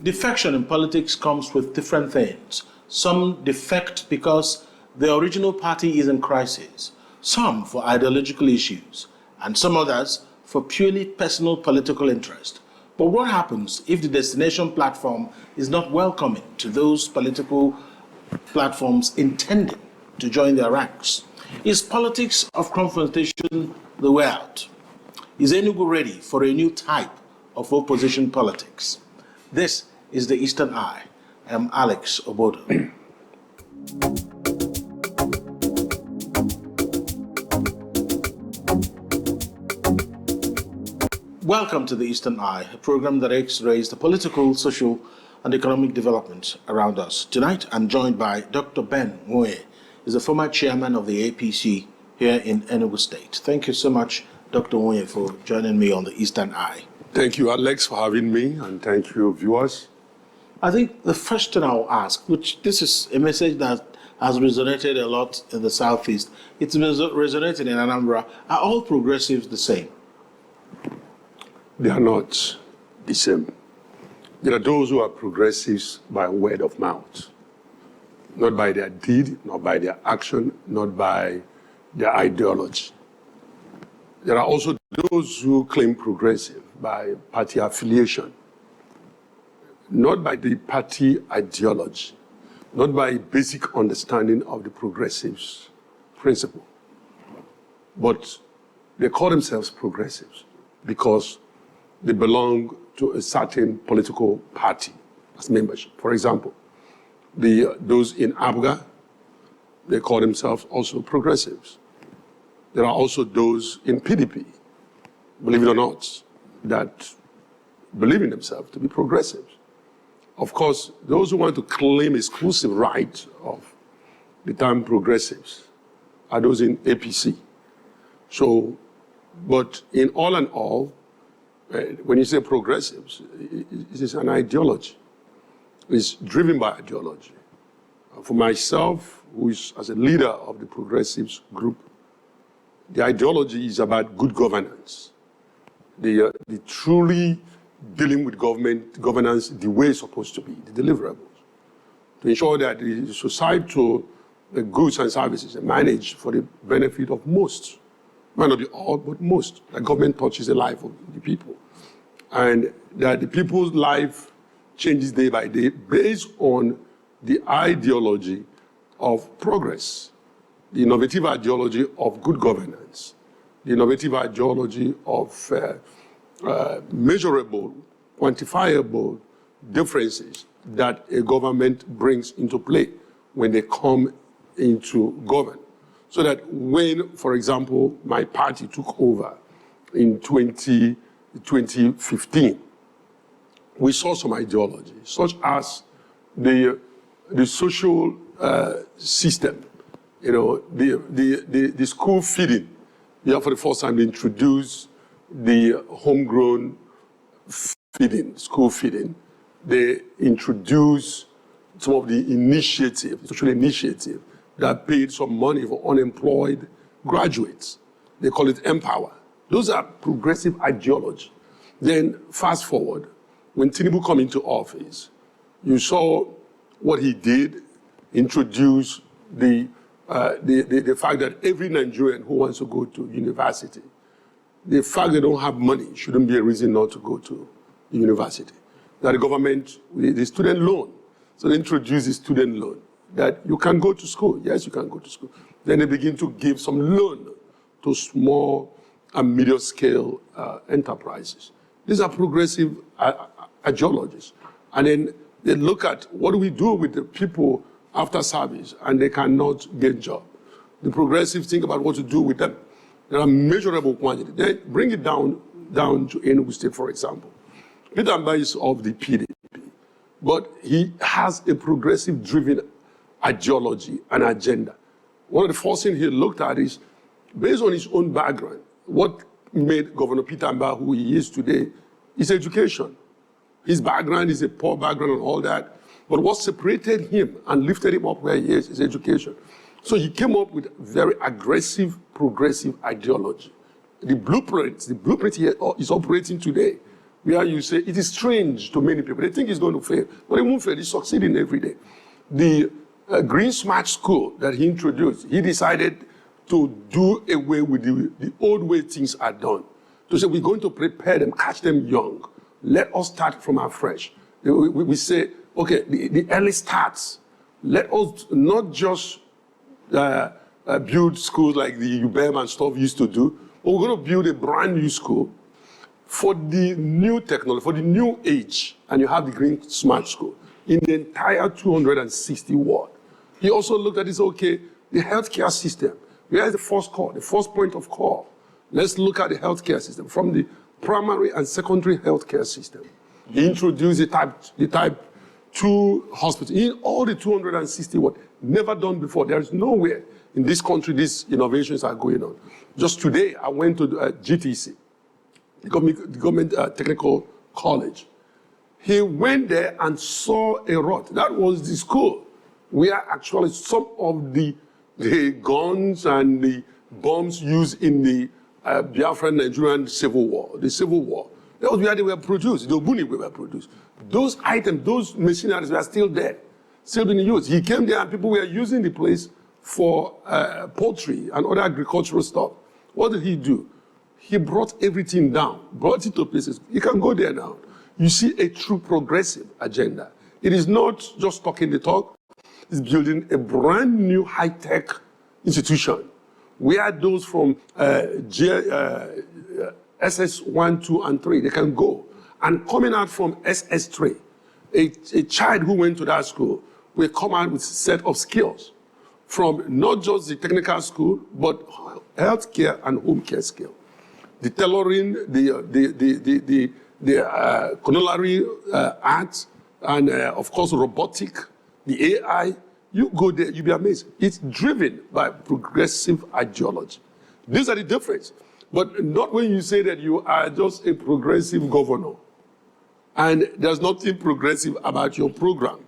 Defection in politics comes with different things. Some defect because the original party is in crisis, some for ideological issues, and some others for purely personal political interest. But what happens if the destination platform is not welcoming to those political platforms intending to join their ranks? Is politics of confrontation the way out? Is Enugu ready for a new type of opposition politics? This is the Eastern Eye. I am Alex Obodo. Welcome to the Eastern Eye, a program that x-rays the political, social, and economic developments around us. Tonight, I'm joined by Dr. Ben Nwoye. He's the former chairman of the APC here in Enugu State. Thank you so much, Dr. Nwoye, for joining me on the Eastern Eye. Thank you, Alex, for having me, and thank you, viewers. I think the first thing I'll ask, which this is a message that has resonated a lot in the Southeast, it's resonated in Anambra. Are all progressives the same? They are not the same. There are those who are progressives by word of mouth, not by their deed, not by their action, not by their ideology. There are also those who claim progressive by party affiliation, not by the party ideology, not by basic understanding of the progressives' principle. But they call themselves progressives because they belong to a certain political party as membership. For example, those in Abga, they call themselves also progressives. There are also those in PDP, believe it or not, that believe in themselves to be progressives. Of course, those who want to claim exclusive right of the term progressives are those in APC. So, but in all and all, when you say progressives, it is an ideology. It's driven by ideology. For myself, who is as a leader of the progressives group, the ideology is about good governance. The truly dealing with governance the way it's supposed to be, the deliverables. To ensure that the societal goods and services are managed for the benefit of most. Might not be all, but most. The government touches the life of the people. And that the people's life changes day by day based on the ideology of progress, the innovative ideology of good governance, the innovative ideology of measurable, quantifiable differences that a government brings into play when they come into government. So that when, for example, my party took over in 2015, we saw some ideology, such as the social system, the school feeding. Yeah, for the first time, they introduced the homegrown feeding, school feeding. They introduced some of the social initiative, that paid some money for unemployed graduates. They call it Empower. Those are progressive ideology. Then fast forward, when Tinubu came into office, you saw what he did, introduce the fact that every Nigerian who wants to go to university, the fact they don't have money shouldn't be a reason not to go to the university. That the government, the student loan, so they introduced the student loan, that you can go to school. Yes, you can go to school. Then they begin to give some loan to small and medium-scale enterprises. These are progressive ideologies. And then they look at what do we do with the people after service and they cannot get job. The progressives think about what to do with them. There are measurable quantities. They bring it down to Enugu State, for example. Peter Mba is of the PDP, but he has a progressive-driven ideology and agenda. One of the first things he looked at is, based on his own background, what made Governor Peter Mba who he is today is education. His background is a poor background and all that, but what separated him and lifted him up where he is education. So he came up with very aggressive, progressive ideology. The blueprint he is operating today where you say it is strange to many people. They think it's going to fail, but it won't fail. It's succeeding every day. The Green Smart School that he introduced, he decided to do away with the old way things are done. To say we're going to prepare them, catch them young. Let us start from afresh. We say, okay, the early starts. Let us not just build schools like the UBEM and stuff used to do, but we're going to build a brand new school for the new technology, for the new age. And you have the Green Smart School in the entire 260 ward. He also looked at this, okay, the healthcare system. Where is the first call, the first point of call? Let's look at the healthcare system from the primary and secondary healthcare system. He introduced the type 2 hospital in all the 260 ward. Never done before. There is nowhere in this country these innovations are going on. Just today, I went to GTC, the Government Technical College. He went there and saw a rot. That was the school where actually some of the guns and the bombs used in the Biafran Nigerian Civil War, the Civil War, that was where they were produced, the Oguni were produced. Those items, those machineries were still there, still being used. He came there and people were using the place for poultry and other agricultural stuff. What did he do? He brought everything down, brought it to places. You can go there now. You see a true progressive agenda. It is not just talking the talk, it's building a brand new high-tech institution where those from SS 1, 2, and 3, they can go. And coming out from SS 3, a child who went to that school will come out with a set of skills from not just the technical school, but healthcare and home care skill. The tailoring, the culinary arts, and of course robotic, the AI. You go there, you'll be amazed. It's driven by progressive ideology. These are the difference. But not when you say that you are just a progressive governor and there's nothing progressive about your program.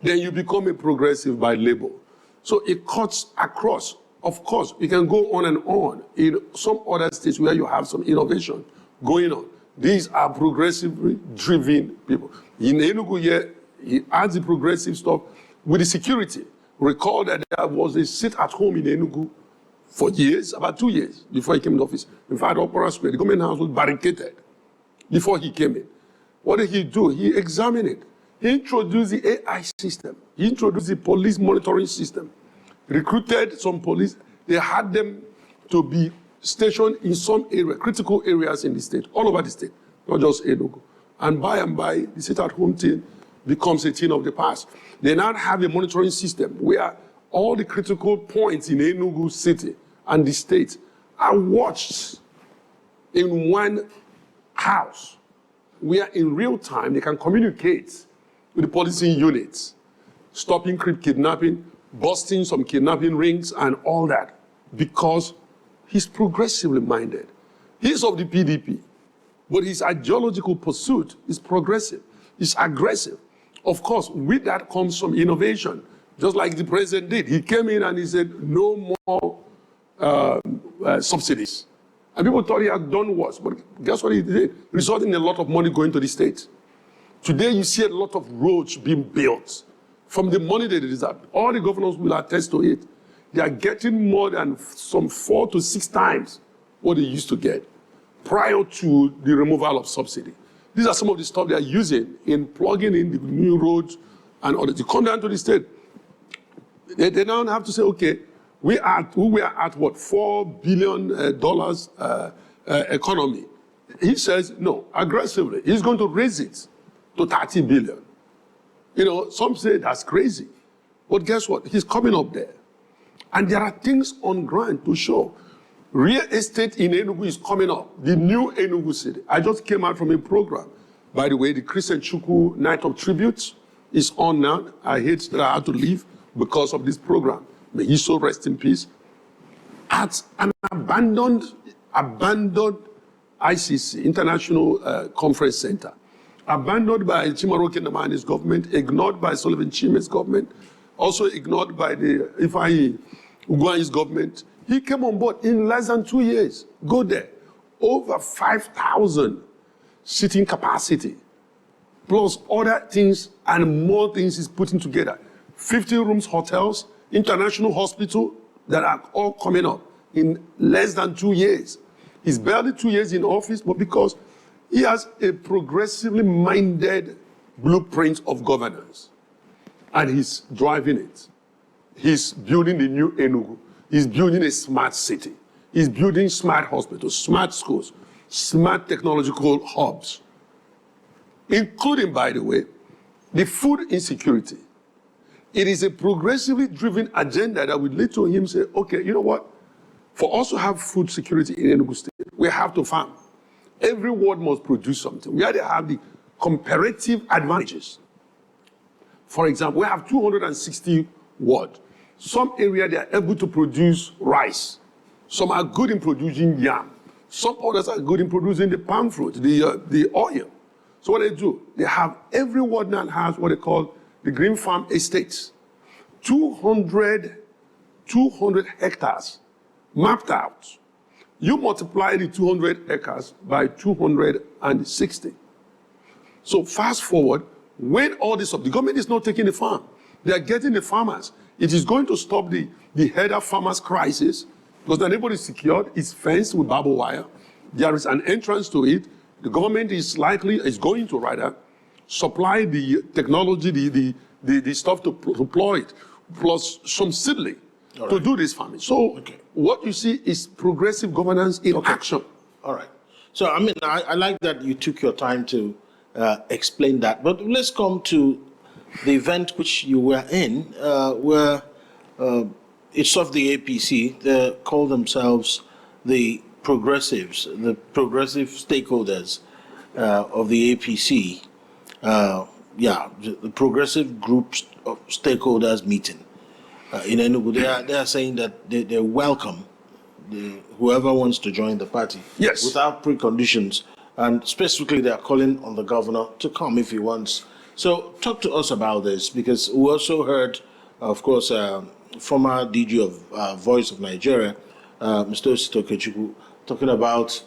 Then you become a progressive by label. So it cuts across. Of course, you can go on and on in some other states where you have some innovation going on. These are progressively driven people. In Enugu here, he adds the progressive stuff with the security. Recall that there was a sit-at-home in Enugu for years, about 2 years before he came in office. In fact, Opera Square, the government house was barricaded before he came in. What did he do? He examined it. He introduced the AI system. He introduced the police monitoring system. Recruited some police. They had them to be stationed in some area, critical areas in the state, all over the state, not just Enugu. And by, the sit-at-home thing becomes a thing of the past. They now have a monitoring system where all the critical points in Enugu City and the state are watched in one house, where in real time they can communicate with the policing units, stopping kidnapping, busting some kidnapping rings and all that, because he's progressively minded. He's of the PDP, but his ideological pursuit is progressive, it's aggressive. Of course, with that comes some innovation, just like the president did. He came in and he said, no more subsidies. And people thought he had done worse, but guess what he did? Resulting in a lot of money going to the state. Today, you see a lot of roads being built from the money they deserve. All the governors will attest to it. They are getting more than some 4 to 6 times what they used to get prior to the removal of subsidy. These are some of the stuff they are using in plugging in the new roads and others. You come down to the state, they now have to say, okay, we are at what, $4 billion economy. He says, no, aggressively. He's going to raise it to 30 billion. You know, some say that's crazy. But guess what? He's coming up there. And there are things on ground to show. Real estate in Enugu is coming up. The new Enugu City. I just came out from a program. By the way, the Christian Chukwu Night of Tributes is on now. I hate that I had to leave because of this program. May he so rest in peace. At an abandoned ICC, International Conference Center, abandoned by Chimaroke Namani's government, ignored by Sullivan Chime's government, also ignored by the Ifeanyi Ugwuanyi's government. He came on board in less than 2 years. Go there. Over 5,000 seating capacity, plus other things and more things he's putting together. 50 rooms hotels, international hospital that are all coming up in less than 2 years. He's barely 2 years in office, but because he has a progressively minded blueprint of governance, and he's driving it. He's building the new Enugu. He's building a smart city. He's building smart hospitals, smart schools, smart technological hubs, including, by the way, the food insecurity. It is a progressively driven agenda that will lead to him say, okay, you know what? For us to have food security in Enugu State, we have to farm. Every ward must produce something. We either have the comparative advantages. For example, we have 260 wards. Some area they are able to produce rice. Some are good in producing yam. Some others are good in producing the palm fruit, the oil. So what they do, they have, every ward now has what they call the green farm estates. 200 hectares mapped out. You multiply the 200 acres by 260. So fast forward, when all this up, the government is not taking the farm. They are getting the farmers. It is going to stop the header farmers crisis because the neighborhood is secured, it's fenced with barbed wire. There is an entrance to it. The government is going to rather supply the technology, the stuff to deploy it, plus some seedling to do this farming. So what you see is progressive governance in action. All right. So, I mean, I like that you took your time to explain that. But let's come to the event which you were in, where it's of the APC. They call themselves the progressives, the progressive stakeholders of the APC. The progressive groups of stakeholders meeting in Enugu. They are saying that they welcome whoever wants to join the party without preconditions. And specifically, they are calling on the governor to come if he wants. So talk to us about this, because we also heard, of course, former DG of Voice of Nigeria, Mr. Osito Okechukwu, talking about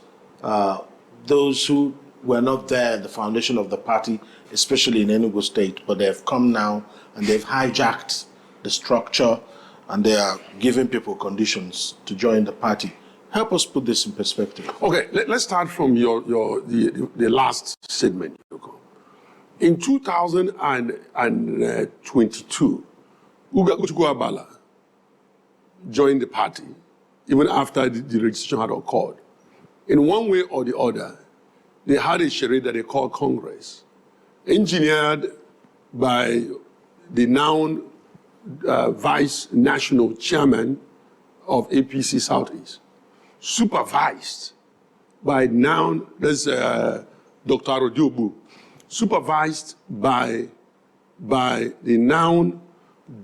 those who were not there at the foundation of the party, especially in Enugu State, but they have come now and they've hijacked the structure and they are giving people conditions to join the party. Help us put this in perspective. Okay, let's start from the last segment. In 2022, Uchukwu Abala joined the party, even after the registration had occurred. In one way or the other, they had a charade that they called Congress, engineered by the now Vice National Chairman of APC Southeast, supervised by now, there's Dr. Arodiobu, supervised by the now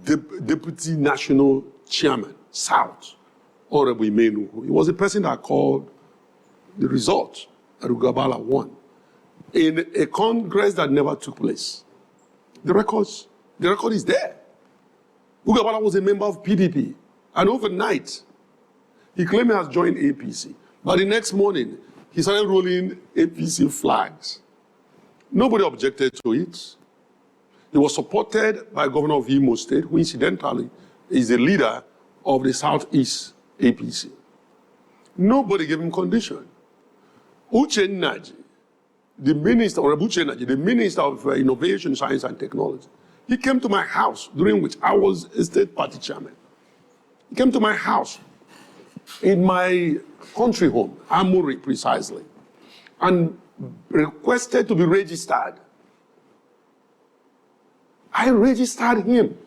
Deputy National Chairman, South, Honorable Imenu. He was the person that called the result that Ugabala won in a Congress that never took place. The record is there. Ugabala was a member of PDP, and overnight, he claimed he has joined APC. But the next morning, he started rolling APC flags. Nobody objected to it. He was supported by Governor of Imo State, who incidentally is the leader of the Southeast APC. Nobody gave him condition. Uche Nnaji, the minister, or Uche Nnaji, the minister of Innovation, Science and Technology, he came to my house, during which I was a state party chairman. He came to my house in my country home, Amuri precisely, and requested to be registered. I registered him.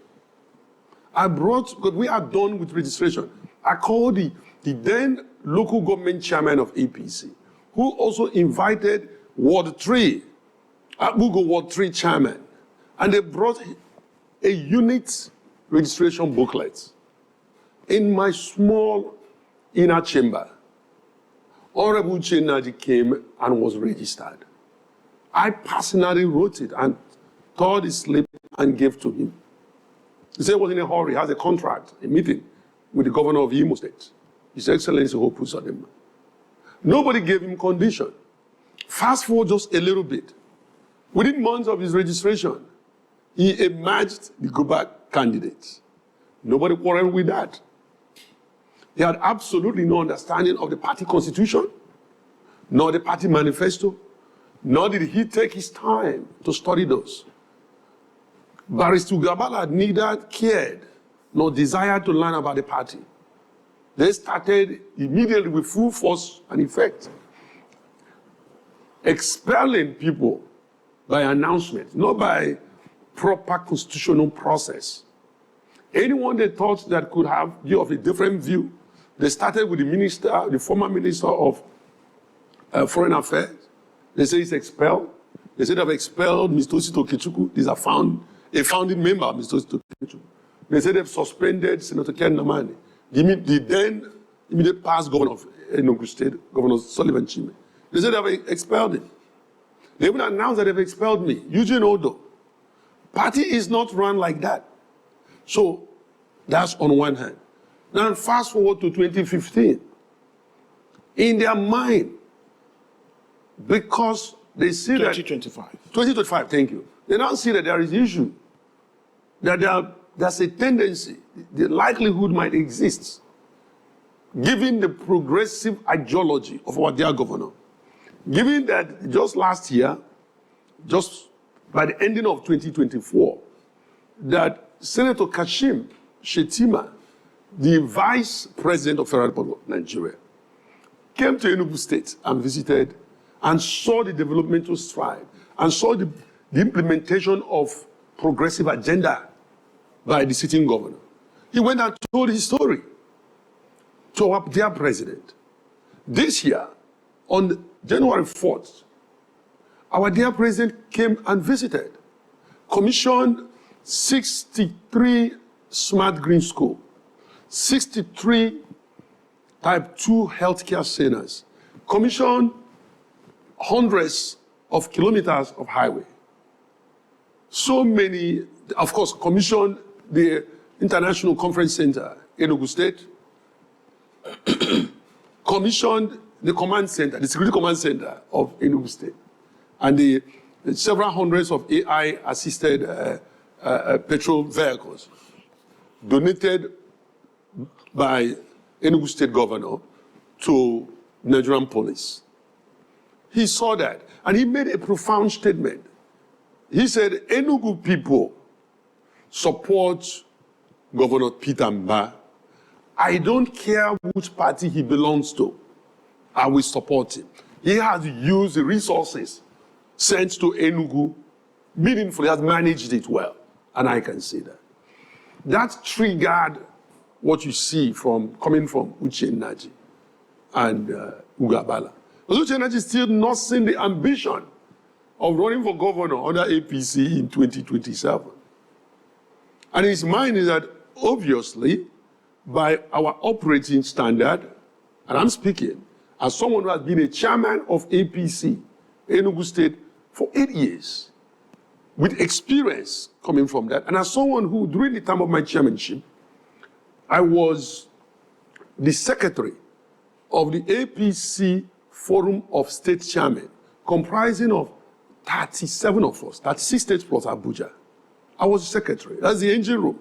Because we are done with registration. I called the then local government chairman of APC, who also invited Ward 3, Abugo Ward 3 chairman, and they brought a unit registration booklet in my small inner chamber. Honorable Uche Nnaji came and was registered. I personally wrote it and tore the slip and gave to him. He said he was in a hurry, he has a contract, a meeting with the governor of Imo State, His Excellency Hopu Sadema. Nobody gave him condition. Fast forward just a little bit. Within months of his registration, he emerged the go-back candidate. Nobody quarreled with that. He had absolutely no understanding of the party constitution, nor the party manifesto, nor did he take his time to study those. Barrister Ugabala neither cared nor desired to learn about the party. They started immediately with full force and effect, expelling people by announcement, not by proper constitutional process. Anyone they thought that could have be of a different view, they started with the minister, the former minister of Foreign Affairs. They say he's expelled. They said they've expelled Mr. Osito Okechukwu. These are a founding member of Mr. Osito Okechukwu. They said they've suspended Senator Ken Namani, the then immediate past governor of Enugu State, Governor Sullivan Chime. They said they've expelled him. They even announced that they've expelled me, Eugene Odo. Party is not run like that. So that's on one hand. Now fast forward to 2015. In their mind, because they see 2025. 2025, thank you. They now see that there is issue, that there's a tendency, the likelihood might exist, given the progressive ideology of our dear governor, given that just last year, just by the ending of 2024, that Senator Kashim Shettima, the Vice President of Federal Republic of Nigeria, came to Enugu State and visited and saw the developmental stride and saw the implementation of progressive agenda by the sitting governor. He went and told his story to our dear president. This year, on January 4th, our dear president came and visited, commissioned 63 smart green schools, 63 type 2 healthcare centers, commissioned hundreds of kilometers of highway. So many, of course, commissioned the International Conference Center, Enugu State, commissioned the command center, the security command center of Enugu State, and the several hundreds of AI-assisted petrol vehicles donated by Enugu State governor to Nigerian police. He saw that, and he made a profound statement. He said, Enugu people support Governor Peter Mba. I don't care which party he belongs to. I will support him. He has used the resources sent to Enugu meaningfully, has managed it well, and I can see that. That triggered what you see coming from Uche Nnaji and Ugabala. Uche Nnaji is still not seeing the ambition of running for governor under APC in 2027. And his mind is that, obviously, by our operating standard, and I'm speaking as someone who has been a chairman of APC, Enugu State, for 8 years, with experience coming from that, and as someone who, during the time of my chairmanship, I was the secretary of the APC Forum of State Chairmen, comprising of 37 of us, 36 states plus Abuja. I was the secretary. That's the engine room.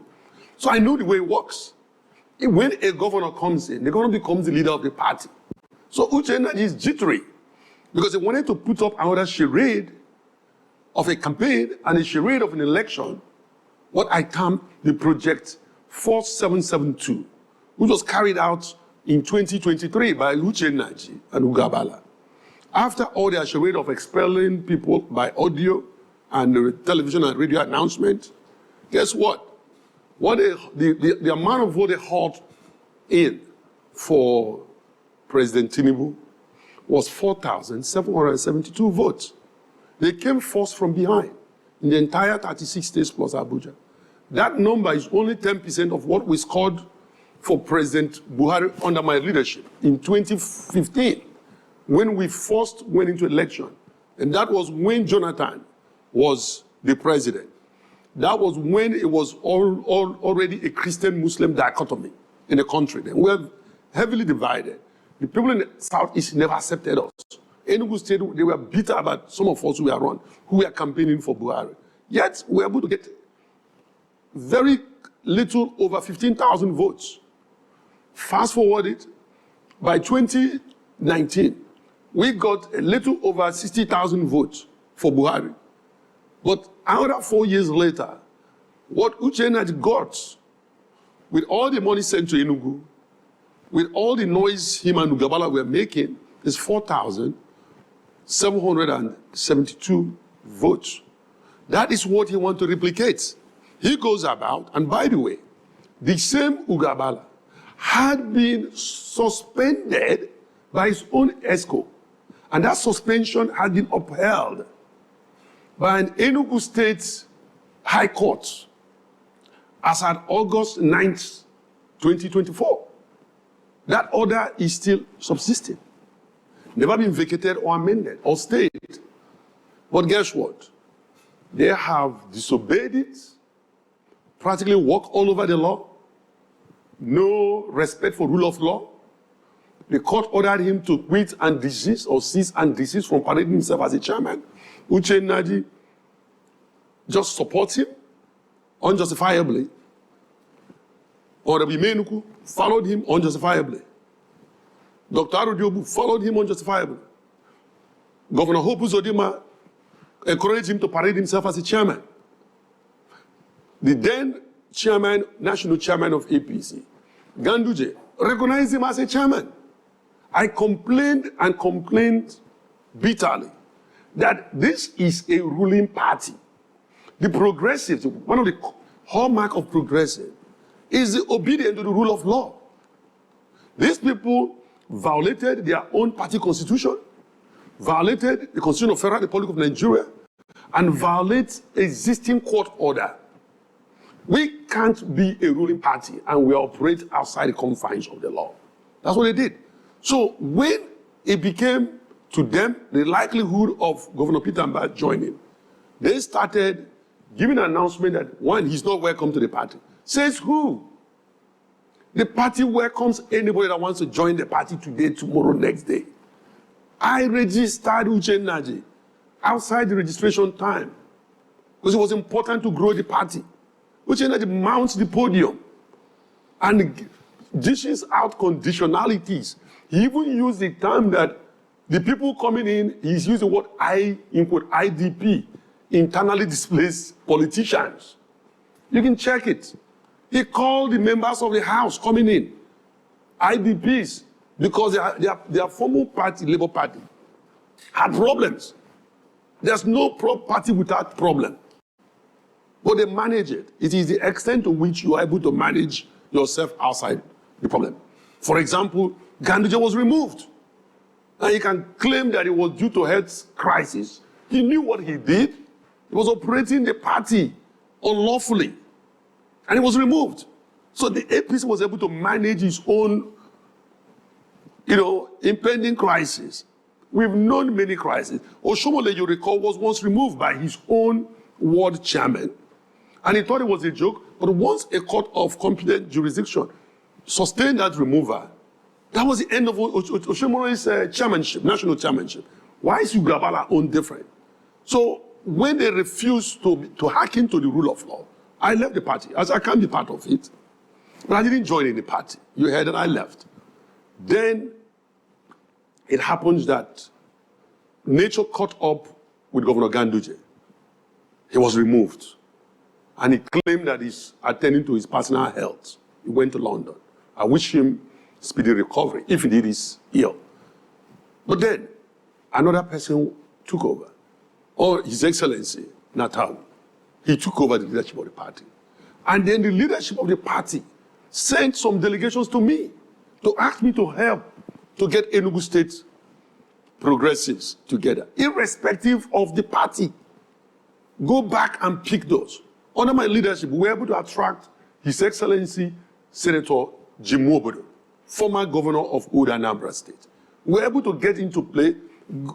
So I know the way it works. When a governor comes in, the governor becomes the leader of the party. So Uche Nnaji is jittery because he wanted to put up another charade of a campaign and a charade of an election, what I term the Project 4772, which was carried out in 2023 by Uche Nnaji and Ugabala. After all their charade of expelling people by audio and television and radio announcement, guess what? The amount of vote they hauled in for President Tinubu was 4,772 votes. They came first from behind in the entire 36 states plus Abuja. That number is only 10% of what we scored for President Buhari under my leadership in 2015, when we first went into election. And that was when Jonathan was the president. That was when it was already a Christian-Muslim dichotomy in the country. Then we were heavily divided. The people in the Southeast never accepted us. Enugu State, they were bitter about some of us who were around, who were campaigning for Buhari. Yet, we were able to get very little over 15,000 votes. Fast forward it, by 2019, we got a little over 60,000 votes for Buhari. But another 4 years later, what Uchenna got, with all the money sent to Enugu, with all the noise him and Ugabala were making, is 4,772 votes. That is what he wants to replicate. He goes about, and by the way, the same Ugabala had been suspended by his own ESCO, and that suspension had been upheld by an Enugu State High Court as at August 9th, 2024. That order is still subsisting. Never been vacated or amended or stayed. But guess what? They have disobeyed it, practically walk all over the law, no respect for rule of law. The court ordered him to quit and desist or cease and desist from parading himself as a chairman. Uchenna just supports him unjustifiably. Honorable Menuku followed him unjustifiably. Dr. Arodiobu followed him unjustifiably. Governor Hope Uzodimma encouraged him to parade himself as a chairman. The then chairman, national chairman of APC, Ganduje, recognized him as a chairman. I complained and complained bitterly that this is a ruling party. The progressives, one of the hallmark of progressive, is the obedience to the rule of law. These people violated their own party constitution, violated the Constitution of the Federal Republic of Nigeria, and violate existing court order. We can't be a ruling party and we operate outside the confines of the law. That's what they did. So when it became to them the likelihood of Governor Peter Mbah joining, they started giving an announcement that, one, he's not welcome to the party. Says who? The party welcomes anybody that wants to join the party today, tomorrow, next day. I registered Uchenna outside the registration time because it was important to grow the party. Uchenna mounts the podium and dishes out conditionalities. He even used the term that the people coming in, he's used the word IDP, internally displaced politicians. You can check it. He called the members of the House coming in IDPs because their former party, Labour Party, had problems. There's no party without problem. But they manage it. It is the extent to which you are able to manage yourself outside the problem. For example, Ganduje was removed. And he can claim that it was due to health crisis. He knew what he did. He was operating the party unlawfully. And he was removed. So the APC was able to manage his own, impending crisis. We've known many crises. Oshomole, you recall, was once removed by his own ward chairman. And he thought it was a joke. But once a court of competent jurisdiction sustained that removal, that was the end of Oshomole's chairmanship, national chairmanship. Why is Ugabala own different? So when they refused to hearken to the rule of law, I left the party, as I can't be part of it. But I didn't join any party. You heard that I left. Then it happens that nature caught up with Governor Ganduje. He was removed. And he claimed that he's attending to his personal health. He went to London. I wish him speedy recovery, if indeed he's ill. But then another person took over. Or His Excellency, Natal. He took over the leadership of the party. And then the leadership of the party sent some delegations to me to ask me to help to get Enugu State progressives together, irrespective of the party. Go back and pick those. Under my leadership, we were able to attract His Excellency Senator Jim Nwoye, former governor of Old Anambra State. We were able to get into play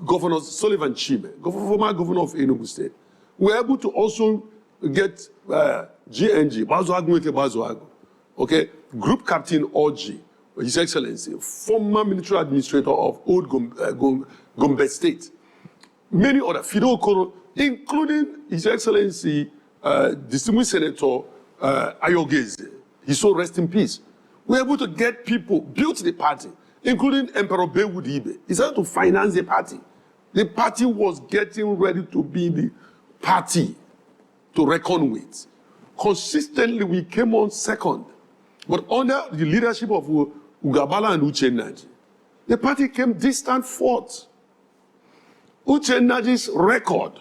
Governor Sullivan Chibe, former governor of Enugu State. We were able to also get GNG, Bazoagu, okay, Group Captain Orji, His Excellency, former military administrator of Old Gombe State, many other, Fido Okoro, including His Excellency, distinguished Senator Ayogeze, his soul rest in peace. We were able to get people, built the party, including Emperor Bewood Ibe. He started to finance the party. The party was getting ready to be the party to reckon with. Consistently, we came on second. But under the leadership of Ugabala and Uchennaji, the party came distant fourth. Uchennaji's record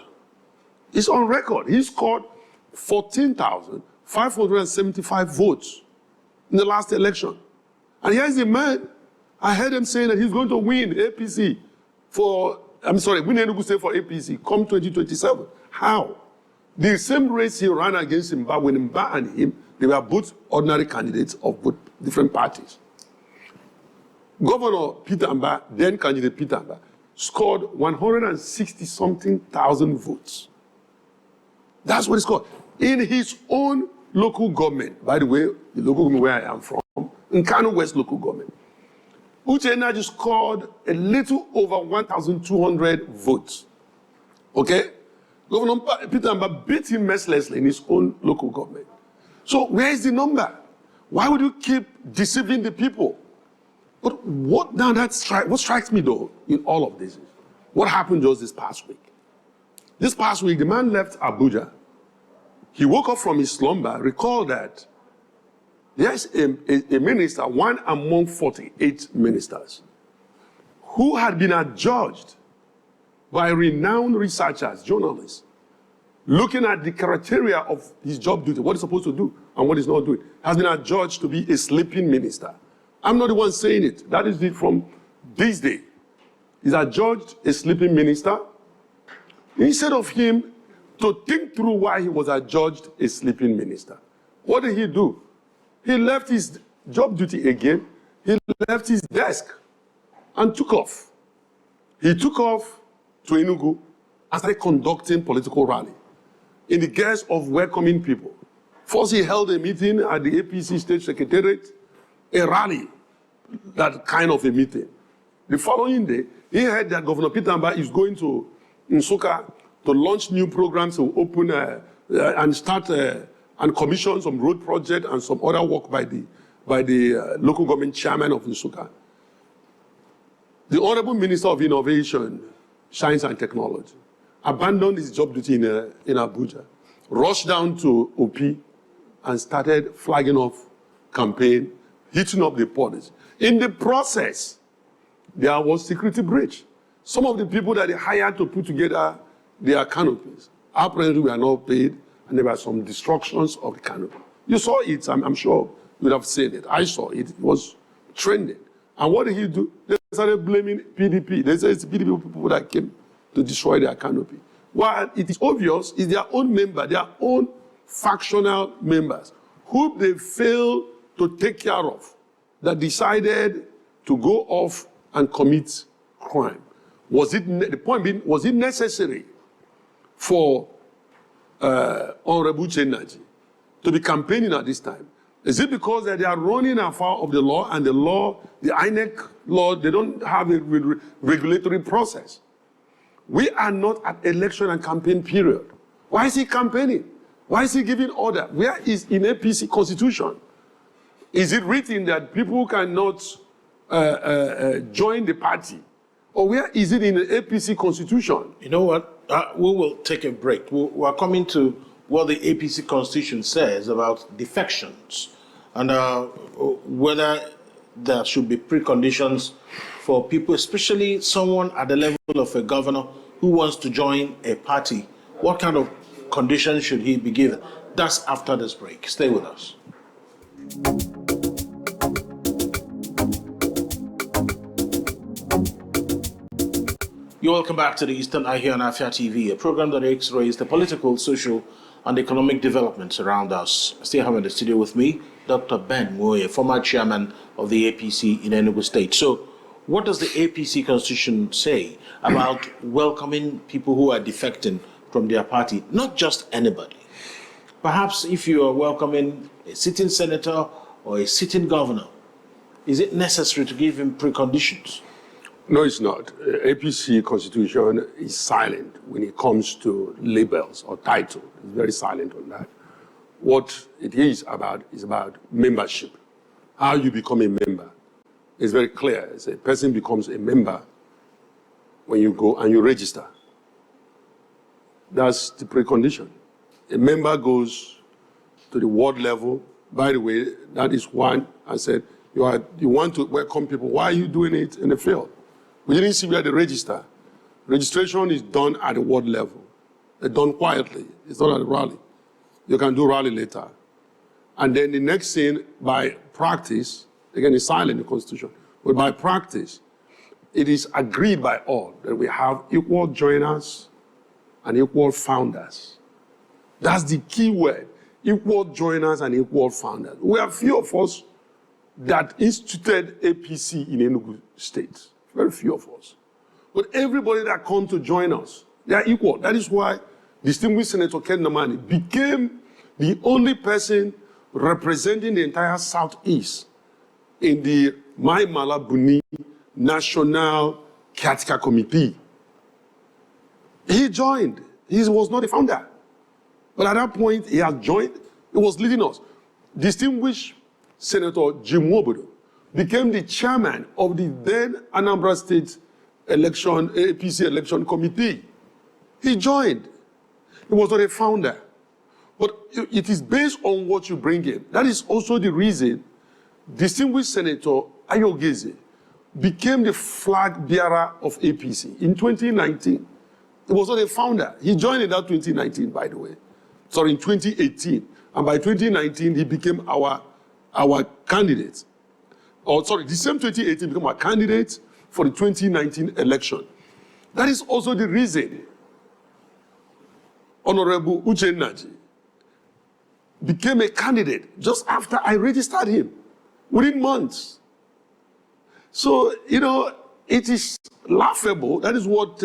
is on record. He scored 14,575 votes in the last election. And here's the man, I heard him saying that he's going to win APC win Enugu State for APC come 2027. How? The same race he ran against Mba, when Mba and him, they were both ordinary candidates of both different parties. Governor Peter Mba, then candidate Peter Mba, scored 160-something thousand votes. That's what he scored. In his own local government, by the way, the local government where I am from, in Kano West local government, Uchennaji scored a little over 1,200 votes. Okay? Governor Peter Mba beat him mercilessly in his own local government. So where is the number? Why would you keep deceiving the people? But what strikes me though in all of this is what happened just this past week. This past week, the man left Abuja. He woke up from his slumber, recalled that there's a minister, one among 48 ministers, who had been adjudged by renowned researchers, journalists, looking at the criteria of his job duty, what he's supposed to do and what he's not doing, has been adjudged to be a sleeping minister. I'm not the one saying it. That is it from this day. He's adjudged a sleeping minister. Instead of him to think through why he was adjudged a sleeping minister, what did he do? He left his job duty again. He left his desk and took off. He took off to Enugu and started conducting political rally in the guise of welcoming people. First, he held a meeting at the APC State Secretariat, a rally, that kind of a meeting. The following day, he heard that Governor Peter Mba is going to Nsukka to launch new programs to open and start and commission some road project and some other work by the local government chairman of Nsukka. The Honorable Minister of Innovation, Science and Technology abandoned his job duty in Abuja, rushed down to OP and started flagging off campaign, hitting up the police. In the process, there was security breach. Some of the people that they hired to put together their canopies apparently were not paid, and there were some destructions of the canopy. You saw it, I'm sure you would have seen it. I saw it, it was trending. And what did he do? They started blaming PDP. They said it's PDP people that came to destroy their canopy. While it is obvious, it's their own member, their own factional members, who they failed to take care of, that decided to go off and commit crime. The point being, was it necessary for Honorable Uchennaji to be campaigning at this time? Is it because that they are running afoul of the law, and the law, the INEC law, they don't have a regulatory process? We are not at election and campaign period. Why is he campaigning? Why is he giving order? Where is in APC constitution? Is it written that people cannot join the party? Or where is it in the APC constitution? You know what? We will take a break. We are coming to what the APC constitution says about defections, and whether there should be preconditions for people, especially someone at the level of a governor who wants to join a party. What kind of conditions should he be given? That's after this break. Stay with us. You're welcome back to the Eastern Eye here on Afia TV, a program that X-rays the political, social, and economic developments around us. I still have in the studio with me Dr. Ben Nwoye, former chairman of the APC in Enugu State. So, what does the APC constitution say about welcoming people who are defecting from their party? Not just anybody. Perhaps if you are welcoming a sitting senator or a sitting governor, is it necessary to give him preconditions? No, it's not. APC constitution is silent when it comes to labels or title. It's very silent on that. What it is about membership. How you become a member. It's very clear. It's a person becomes a member when you go and you register. That's the precondition. A member goes to the ward level. By the way, that is one. I said, you want to welcome people. Why are you doing it in the field? We didn't see where they register. Registration is done at the ward level. It's done quietly. It's not at the rally. You can do rally later. And then the next thing, by practice, again, it's silent in the Constitution, but by practice, it is agreed by all that we have equal joiners and equal founders. That's the key word, equal joiners and equal founders. We have few of us that instituted APC in Enugu State. Very few of us. But everybody that comes to join us, they are equal. That is why distinguished Senator Ken Namani became the only person representing the entire Southeast in the Mai Mala Buni National Caretaker Committee. He joined. He was not a founder. But at that point, he had joined. He was leading us. Distinguished Senator Jim Wobodo became the chairman of the then Anambra State election, APC election committee. He joined. He was not a founder. But it is based on what you bring in. That is also the reason distinguished Senator Ayogeze became the flag bearer of APC in 2019. He was not a founder. He joined in that 2019, by the way. Sorry, in 2018. And by 2019, he became our candidate. Or sorry, the same 2018 became our candidate for the 2019 election. That is also the reason Honorable Uche Naji became a candidate just after I registered him, within months. So, you know, it is laughable. That is what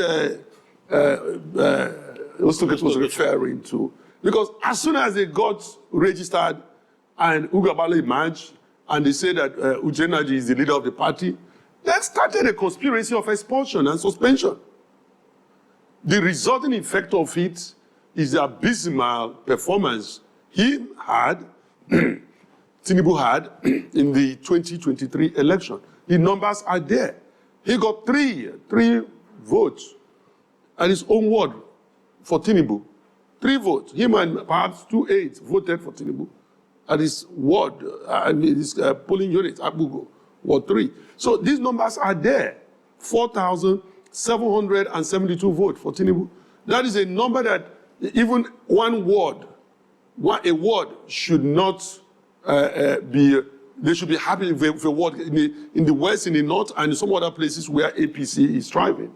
Ostoket was referring to. Because as soon as they got registered and Ugabale emerged, and they said that Uche Naji is the leader of the party, that started a conspiracy of expulsion and suspension. The resulting effect of it is the abysmal performance he had, Tinubu had, in the 2023 election. The numbers are there. He got three votes at his own ward for Tinubu. 3 votes. Him and perhaps 2 aides voted for Tinubu at his ward, his polling unit, Abugo, Ward 3. So these numbers are there. 4,772 votes for Tinubu. That is a number that even one ward, a ward should not be, they should be happy if a ward in the west, in the north, and in some other places where APC is thriving.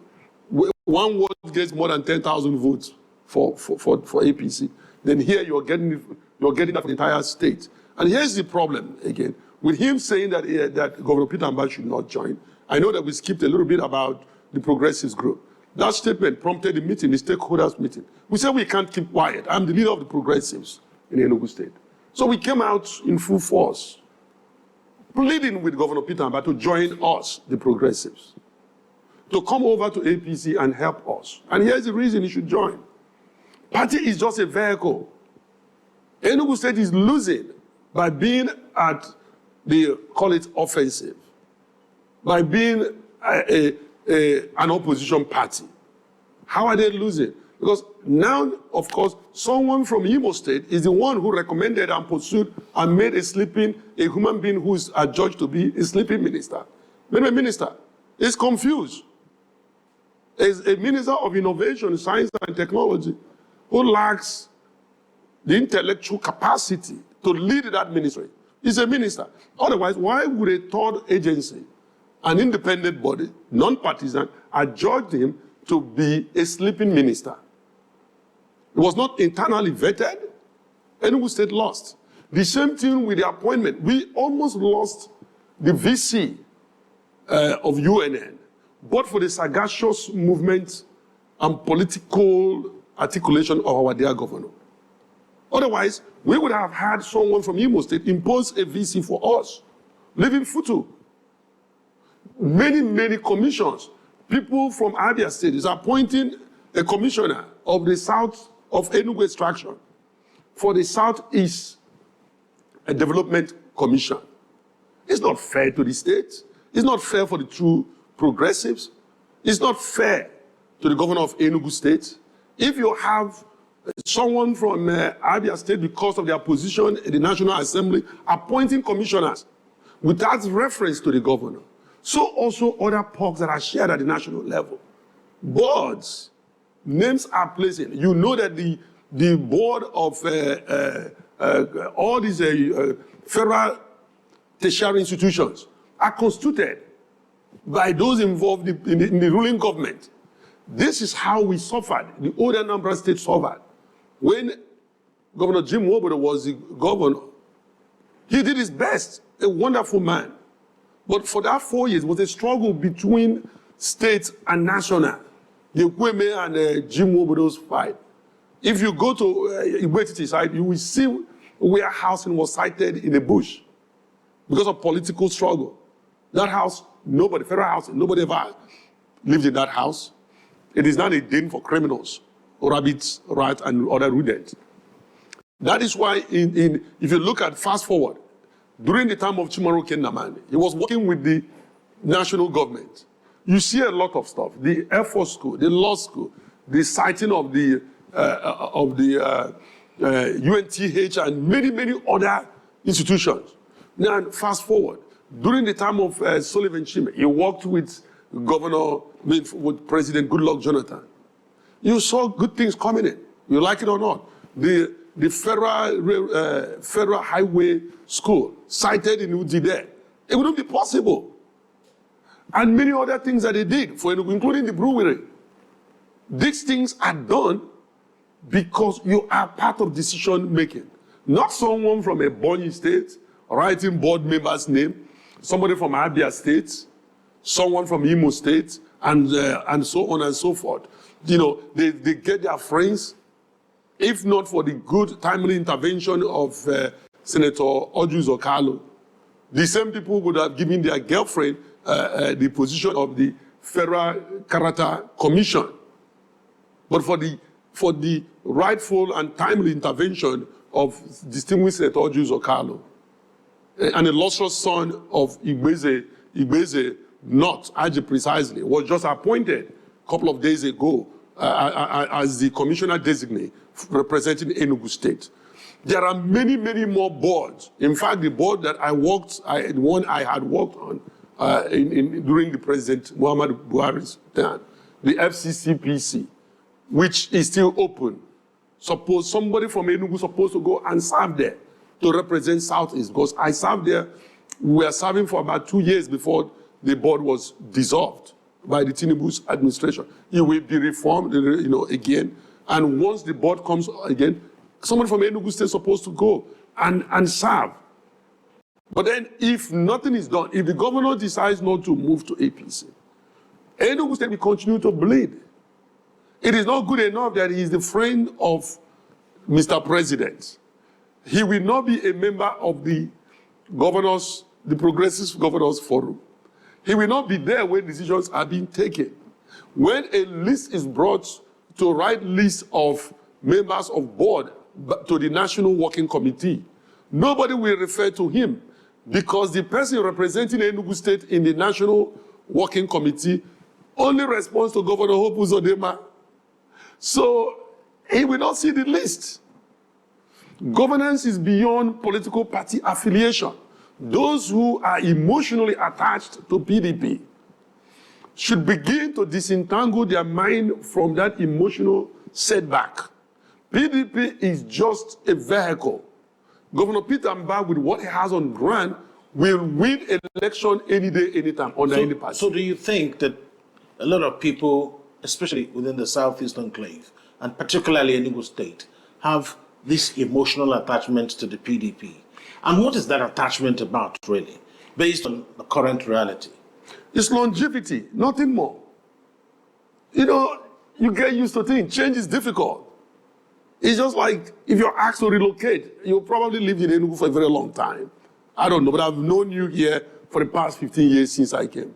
One ward gets more than 10,000 votes for APC. Then here you're getting that for the entire state. And here's the problem again. With him saying that, that Governor Peter Mbah should not join, I know that we skipped a little bit about the progressives group. That statement prompted the meeting, the stakeholders meeting. We said we can't keep quiet. I'm the leader of the progressives in Enugu State. So we came out in full force, pleading with Governor Peter Mbah to join us, the progressives, to come over to APC and help us. And here's the reason he should join. Party is just a vehicle. Enugu State is losing by being at the, call it offensive, by being an opposition party. How are they losing? Because now, of course, someone from Imo State is the one who recommended and pursued and made a human being who is adjudged to be a sleeping minister. Maybe a minister is confused. Is a minister of innovation, science and technology who lacks the intellectual capacity to lead that ministry. He's a minister. Otherwise, why would a third agency, an independent body, non-partisan, adjudge him to be a sleeping minister? It was not internally vetted. Enugu State lost. The same thing with the appointment. We almost lost the VC of UNN, but for the sagacious movement and political articulation of our dear governor. Otherwise, we would have had someone from Imo State impose a VC for us, leaving Futu. Many commissions people from Afia State is appointing a commissioner of the south of Enugu extraction for the Southeast Development Commission. It's not fair to the state. It's not fair for the true progressives. It's not fair to the governor of Enugu State. If you have someone from Afia State, because of their position in the National Assembly, appointing commissioners without reference to the governor, so also other perks that are shared at the national level. Boards, names are placed in. You know that the board of all these federal tertiary institutions are constituted by those involved in the ruling government. This is how we suffered. The old Anambra State suffered. When Governor Jim Nwoye was the governor, he did his best, a wonderful man. But for that 4 years, it was a struggle between state and national. The Nwoye and Jim Nwoye's fight. If you go to Igbo side, you will see where housing was sited in a bush because of political struggle. That house, nobody, federal house, nobody ever lived in that house. It is not a den for criminals, rabbits, rats, and other rodents. That is why, if you look at fast forward, during the time of Chimamanda Nnamani, he was working with the national government. You see a lot of stuff. The Air Force School, the law school, the siting of the UNTH and many, many other institutions. Now, fast forward, during the time of Sullivan Chime, he worked with with President Goodluck Jonathan. You saw good things coming in. You like it or not. The federal highway school cited in Uji there. It wouldn't be possible. And many other things that they did, including the brewery. These things are done because you are part of decision making. Not someone from a Bonny state writing board member's name, somebody from Abia State, someone from Imo State, and so on and so forth. You know, they get their friends. If not for the good, timely intervention of Senator Ojus Okalo, the same people would have given their girlfriend the position of the Federal Character Commission. But for the rightful and timely intervention of distinguished Senator Ojus Okalo, an illustrious son of Igbeze Not, Aji precisely, was just appointed a couple of days ago as the commissioner designate representing Enugu State. There are many, many more boards. In fact, the board that the one I had worked on during the President Muhammad Buhari's time, the FCCPC, which is still open. Suppose somebody from Enugu is supposed to go and serve there to represent Southeast, because I served there. We were serving for about 2 years before the board was dissolved by the Tinubu's administration. It will be reformed, again. And once the board comes again, somebody from Enugu State is supposed to go and serve. But then if nothing is done, if the governor decides not to move to APC, Enugu State will continue to bleed. It is not good enough that he is the friend of Mr. President. He will not be a member of the governors, the Progressive Governors Forum. He will not be there when decisions are being taken. When a list is brought to a right list of members of board to the National Working Committee, nobody will refer to him because the person representing Enugu State in the National Working Committee only responds to Governor Hope Uzodinma. So he will not see the list. Governance is beyond political party affiliation. Those who are emotionally attached to PDP should begin to disentangle their mind from that emotional setback. PDP is just a vehicle. Governor Peter Mbah, with what he has on ground, will win an election any day, anytime, under any party. So do you think that a lot of people, especially within the Southeast Enclave, and particularly Enugu State, have this emotional attachment to the PDP? And what is that attachment about, really, based on the current reality? It's longevity, nothing more. You get used to things. Change is difficult. It's just like if you're asked to relocate, you'll probably live in Enugu for a very long time. I don't know, but I've known you here for the past 15 years since I came.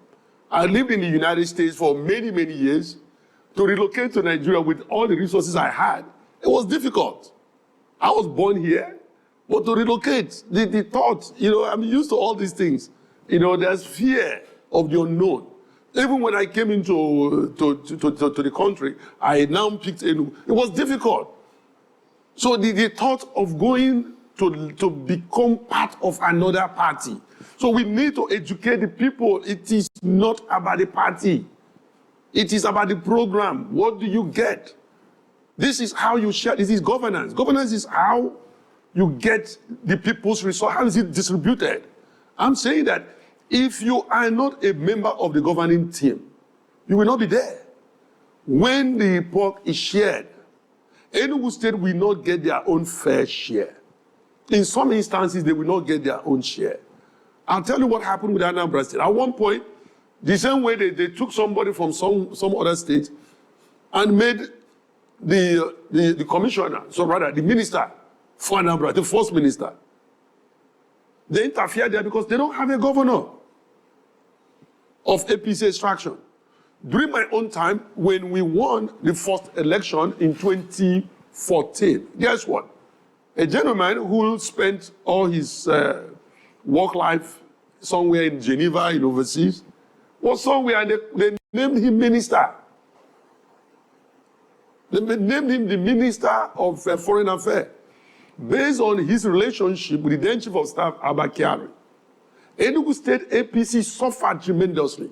I lived in the United States for many, many years. To relocate to Nigeria with all the resources I had, it was difficult. I was born here, but to relocate, the thought, I'm used to all these things. There's fear of the unknown. Even when I came into the country, I now picked Enugu. It was difficult. So the thought of going to become part of another party. So we need to educate the people. It is not about the party. It is about the program. What do you get? This is how you share. This is governance. Governance is how you get the people's resource. How is it distributed? I'm saying that if you are not a member of the governing team, you will not be there. When the pork is shared, Enugu State will not get their own fair share. In some instances, they will not get their own share. I'll tell you what happened with Anambra State. At one point, the same way they took somebody from some other state and made the commissioner, so rather the minister for Anambra, the first minister. They interfered there because they don't have a governor of APC extraction. During my own time, when we won the first election in 2014, guess what? A gentleman who spent all his work life somewhere in Geneva, in overseas, was somewhere and they named him minister. They named him the Minister of Foreign Affairs based on his relationship with the then Chief of Staff, Abba Kyari. Enugu State APC suffered tremendously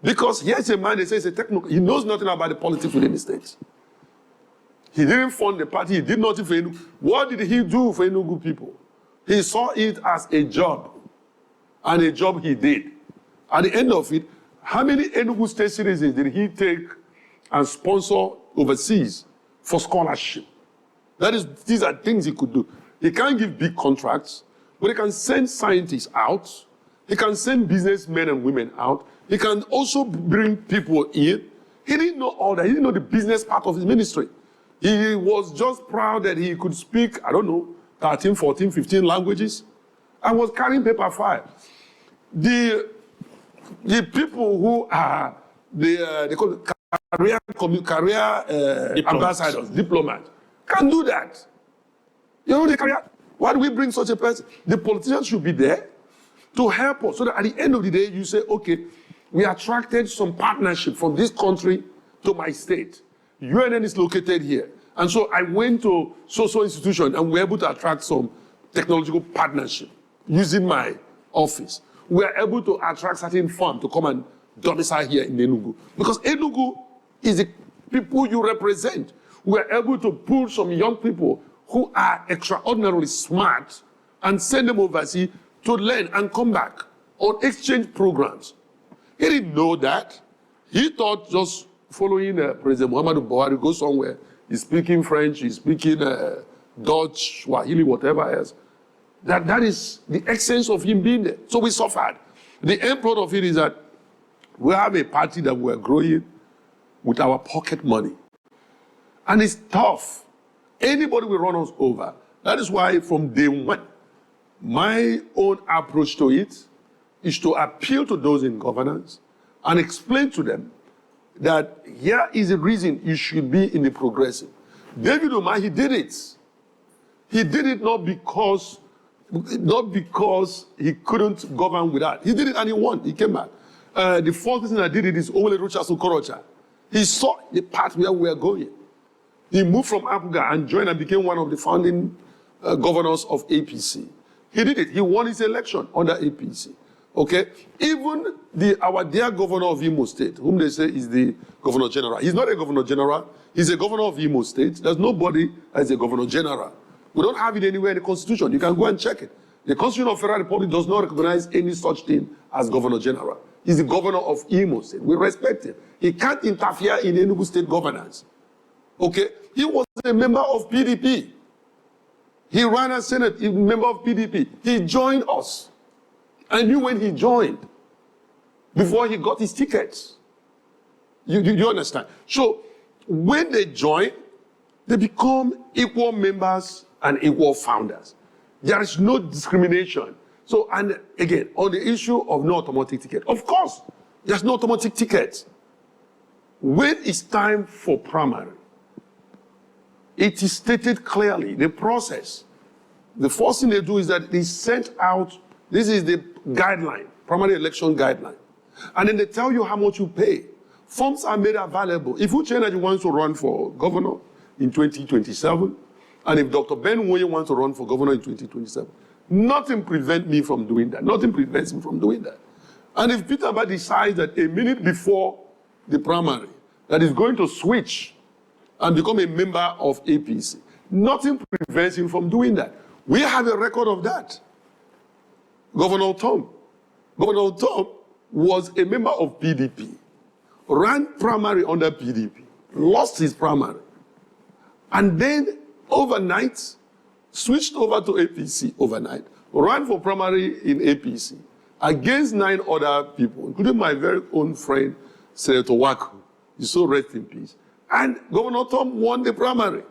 because here's a man, they say he's a technical, he knows nothing about the politics within the state. He didn't fund the party, he did nothing for Enugu. What did he do for Enugu people? He saw it as a job, and a job he did. At the end of it, how many Enugu State citizens did he take and sponsor overseas for scholarship? These are things he could do. He can't give big contracts, but he can send scientists out. He can send businessmen and women out. He can also bring people in. He didn't know all that. He didn't know the business part of his ministry. He was just proud that he could speak, 13, 14, 15 languages, and was carrying paper file. The people who are they call it career ambassadors, diplomats, can do that. The career. Why do we bring such a person? The politicians should be there to help us, so that at the end of the day, you say, okay, we attracted some partnership from this country to my state. UNN is located here. And so I went to so institution and we were able to attract some technological partnership using my office. We are able to attract certain firms to come and domicile here in Enugu. Because Enugu is the people you represent. We are able to pull some young people who are extraordinarily smart and send them overseas to learn and come back on exchange programs. He didn't know that. He thought just following President Muhammadu Buhari, go somewhere, he's speaking French, he's speaking Dutch, Swahili, whatever else. That is the essence of him being there. So we suffered. The end product of it is that we have a party that we're growing with our pocket money. And it's tough. Anybody will run us over. That is why from day one, my own approach to it is to appeal to those in governance and explain to them that here is the reason you should be in the progressive. David Umar, he did it. He did it not because he couldn't govern without. He did it and he won. He came back. The fourth person that did it is Owele Rochasu Korocha. He saw the path where we are going. He moved from Apuga and joined and became one of the founding governors of APC. He did it. He won his election under APC. Okay? Even our dear governor of Imo State, whom they say is the governor general. He's not a governor general. He's a governor of Imo State. There's nobody as a governor general. We don't have it anywhere in the Constitution. You can go and check it. The Constitution of Federal Republic does not recognize any such thing as governor general. He's the governor of Imo State. We respect him. He can't interfere in Enugu State governance. Okay? He was a member of PDP. He ran as Senate, a member of PDP. He joined us. I knew when he joined, before he got his tickets. You understand? So, when they join, they become equal members and equal founders. There is no discrimination. So, and again, on the issue of no automatic ticket, of course, There's no automatic ticket. When it's time for primary, it is stated clearly, the process. The first thing they do is that they send out, this is the guideline, primary election guideline. And then they tell you how much you pay. Forms are made available. If Nwoye wants to run for governor in 2027, and if Dr. Ben Nwoye wants to run for governor in 2027, nothing prevents me from doing that. Nothing prevents me from doing that. And if Peter Mba decides that a minute before the primary, that he's going to switch and become a member of APC, nothing prevents him from doing that. We have a record of that. Governor Tom was a member of PDP, ran primary under PDP, lost his primary, and then overnight switched over to APC overnight, ran for primary in APC against 9 other people, including my very own friend, Senator Waku. He's so rest in peace. And Governor Tom won the primary.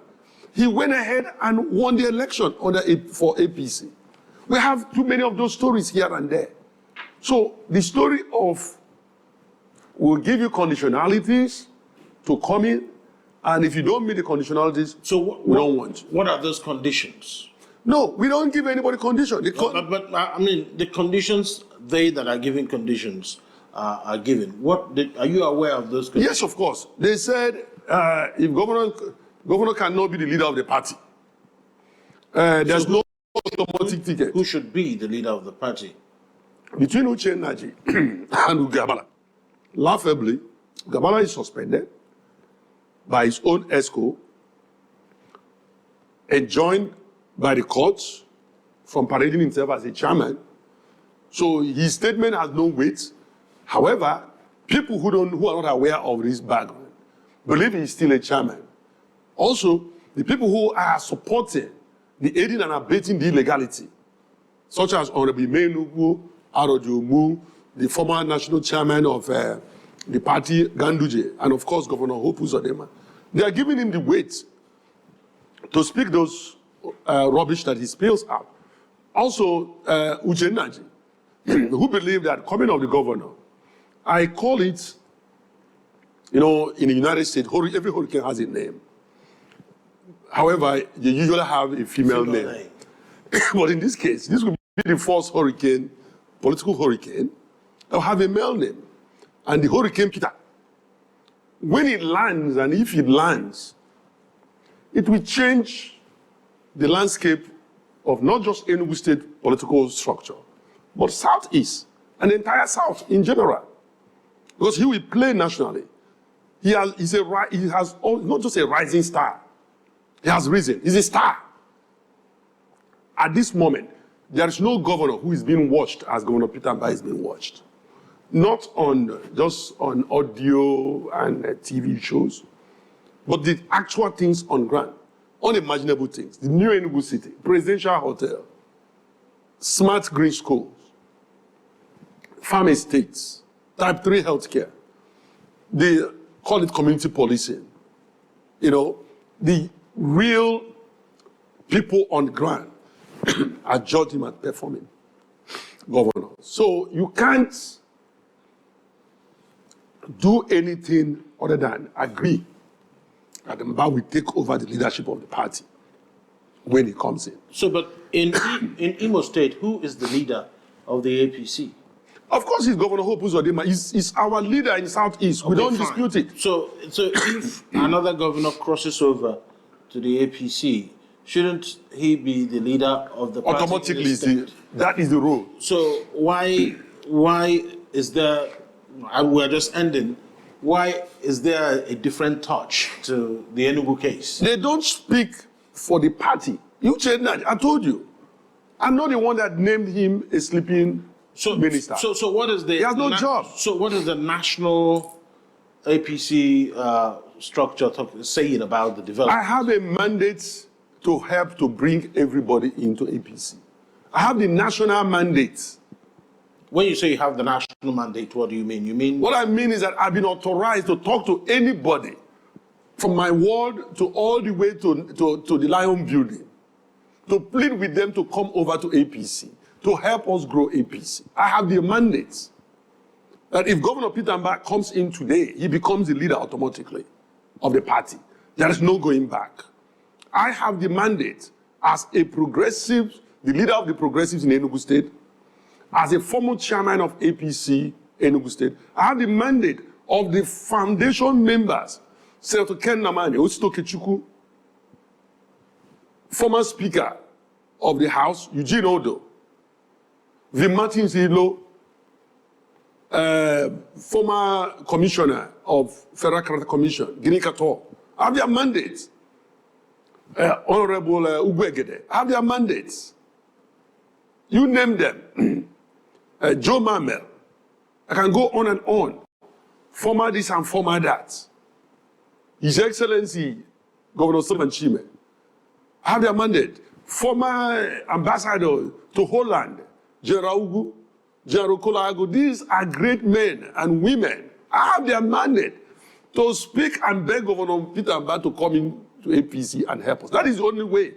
He went ahead and won the election for APC. We have too many of those stories here and there. So the story of we'll give you conditionalities to come in, and if you don't meet the conditionalities, we don't want you. What are those conditions? No, we don't give anybody condition. But I mean, the conditions, they that are giving conditions are given. Are you aware of those conditions? Yes, of course. They said if governor cannot be the leader of the party, there's no automatic ticket. Who should be the leader of the party? Between Uchennaji and Gabala, laughably, Gabala is suspended by his own ESCO and joined by the courts from parading himself as a chairman. So his statement has no weight. However, people who are not aware of his background believe he's still a chairman. Also, the people who are supporting the aiding and abetting the illegality, such as Honorable Enugu State, the former national chairman of the party, Ganduje, and of course, Governor Hope Uzodinma, they are giving him the weight to speak those rubbish that he spills out. Also, Uchennaji, who believe that coming of the governor, I call it, in the United States, every hurricane has a name. However, you usually have a female name. But in this case, this will be the first hurricane, political hurricane, that will have a male name. And the Hurricane Peter, when it lands, and if it lands, it will change the landscape of not just Enugu State political structure, but Southeast, and the entire South in general. Because he will play nationally. He has not just a rising star. He has risen. He's a star. At this moment, there is no governor who is being watched as Governor Peter Mba is being watched. Not just on audio and TV shows, but the actual things on ground, unimaginable things. The new Enugu City, presidential hotel, smart green schools, farm estates, type 3 healthcare. They call it community policing. The real people on the ground are judging and performing governor. So you can't do anything other than agree that Mba will take over the leadership of the party when he comes in. So, but in Imo State, who is the leader of the APC? Of course, he's Governor Hope Uzodinma. He's our leader in Southeast. Okay, we don't dispute it. So if another governor crosses over to the APC, shouldn't he be the leader of the party? Automatically, that is the rule. So why is there, we're just ending, why is there a different touch to the Enugu case? They don't speak for the party. I told you. I'm not the one that named him a sleeping minister. So what is the... He has no job. So what is the national APC structure saying about the development? I have a mandate to help to bring everybody into APC. I have the national mandate. When you say you have the national mandate, what do you mean? You mean... What I mean is that I've been authorized to talk to anybody from my ward to all the way to the Lion Building, to plead with them to come over to APC, to help us grow APC. I have the mandate. that if Governor Peter Mbah comes in today, he becomes the leader automatically of the party. There is no going back. I have the mandate as a progressive, the leader of the progressives in Enugu State, as a former chairman of APC Enugu State. I have the mandate of the foundation members, Senator Ken Namani, Osito Kechukwu, former Speaker of the House, Eugene Odo, the Martin Zilo, former commissioner of Federal Character Commission, Guinea Kato, have their mandates. Honorable Ugwegede, have their mandates. You name them. Joe Mamel. I can go on and on. Former this and former that. His Excellency, Governor Sullivan Chime, have their mandate. Former ambassador to Holland, General Ugu, General Kolago, these are great men and women. Have their mandate to speak and beg Governor Peter Mbah to come in to APC and help us. That is the only way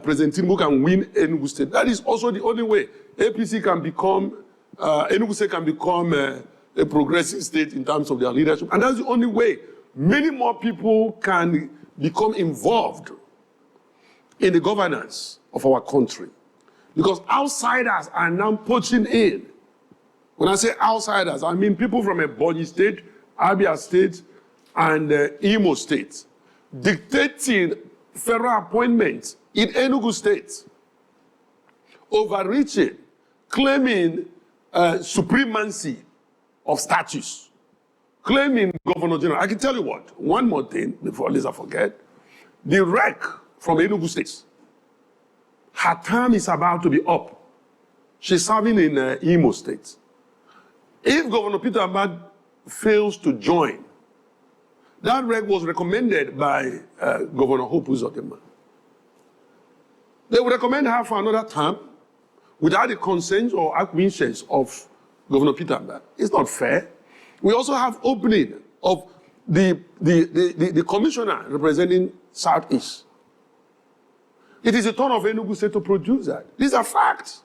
President Tinubu can win Enugu State. That is also the only way APC can become, Enugu State can become a progressive state in terms of their leadership. And that's the only way many more people can become involved in the governance of our country. Because outsiders are now poaching in. When I say outsiders, I mean people from Ebonyi State, Afia State, and Imo State, dictating federal appointments in Enugu State, overreaching, claiming supremacy of status, claiming Governor General. I can tell you what, one more thing before I forget. The rec from Enugu State, her term is about to be up. She's serving in Imo State. If Governor Peter Mbah fails to join, that rec was recommended by Governor Hope Uzodinma. They would recommend her for another term without the consent or acquiescence of Governor Peter Mbah. It's not fair. We also have opening of the commissioner representing Southeast. It is the turn of Enugu State to produce that. These are facts.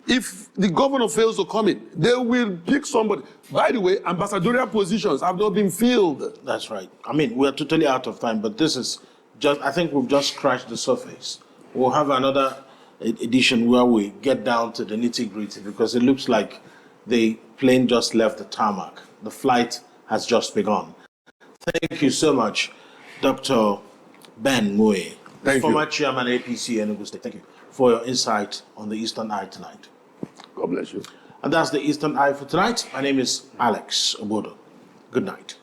If the governor fails to come in, they will pick somebody. By the way, ambassadorial positions have not been filled. That's right. I mean, we're totally out of time, but this is just, I think we've just scratched the surface. We'll have another edition where we get down to the nitty-gritty, because it looks like the plane just left the tarmac. The flight has just begun. Thank you so much, Dr. Ben Nwoye, former chairman APC Enugu State. Thank you for your insight on the Eastern Eye tonight. God bless you. And that's the Eastern Eye for tonight. My name is Alex Obodo. Good night.